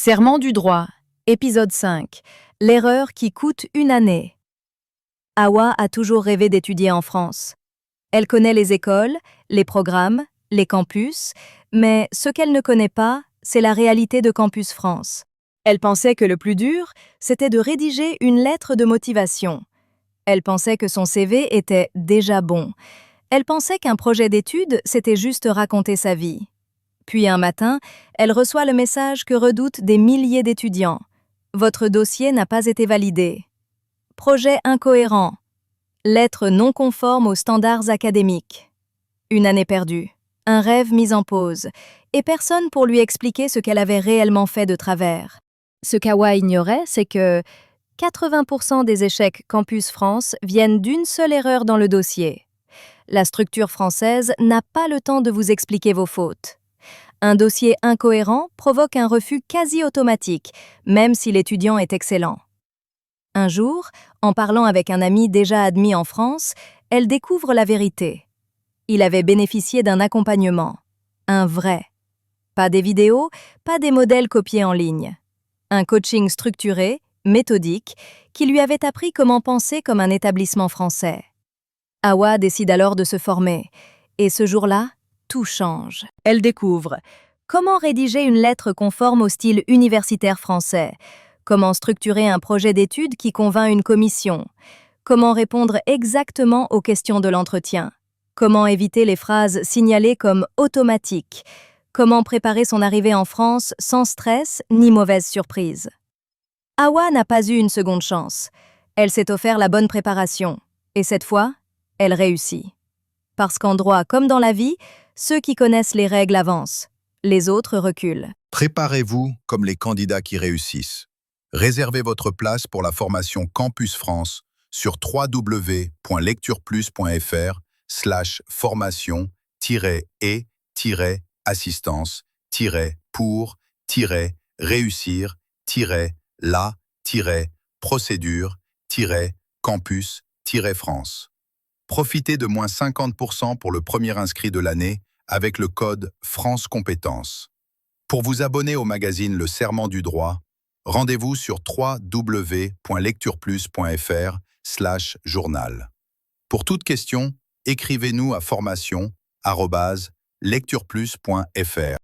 Serment du droit, épisode 5. L'erreur qui coûte une année. Hawa a toujours rêvé d'étudier en France. Elle connaît les écoles, les programmes, les campus, mais ce qu'elle ne connaît pas, c'est la réalité de Campus France. Elle pensait que le plus dur, c'était de rédiger une lettre de motivation. Elle pensait que son CV était déjà bon. Elle pensait qu'un projet d'études, c'était juste raconter sa vie. Puis un matin, elle reçoit le message que redoutent des milliers d'étudiants. Votre dossier n'a pas été validé. Projet incohérent. Lettre non conforme aux standards académiques. Une année perdue. Un rêve mis en pause. Et personne pour lui expliquer ce qu'elle avait réellement fait de travers. Ce qu'Hawa ignorait, c'est que 80% des échecs Campus France viennent d'une seule erreur dans le dossier. La structure française n'a pas le temps de vous expliquer vos fautes. Un dossier incohérent provoque un refus quasi automatique, même si l'étudiant est excellent. Un jour, en parlant avec un ami déjà admis en France, elle découvre la vérité. Il avait bénéficié d'un accompagnement. Un vrai. Pas des vidéos, pas des modèles copiés en ligne. Un coaching structuré, méthodique, qui lui avait appris comment penser comme un établissement français. Hawa décide alors de se former. Et ce jour-là, tout change. Elle découvre comment rédiger une lettre conforme au style universitaire français, comment structurer un projet d'études qui convainc une commission, comment répondre exactement aux questions de l'entretien, comment éviter les phrases signalées comme automatiques, comment préparer son arrivée en France sans stress ni mauvaise surprise. Hawa n'a pas eu une seconde chance. Elle s'est offert la bonne préparation. Et cette fois, elle réussit. Parce qu'en droit comme dans la vie, ceux qui connaissent les règles avancent, les autres reculent. Préparez-vous comme les candidats qui réussissent. Réservez votre place pour la formation Campus France sur www.lectureplus.fr/formation-et-pour-procédure-campus-france. Profitez de moins 50% pour le premier inscrit de l'année avec le code France Compétences. Pour vous abonner au magazine Le Serment du droit, rendez-vous sur www.lectureplus.fr/journal. Pour toute question, écrivez-nous à formation@lectureplus.fr.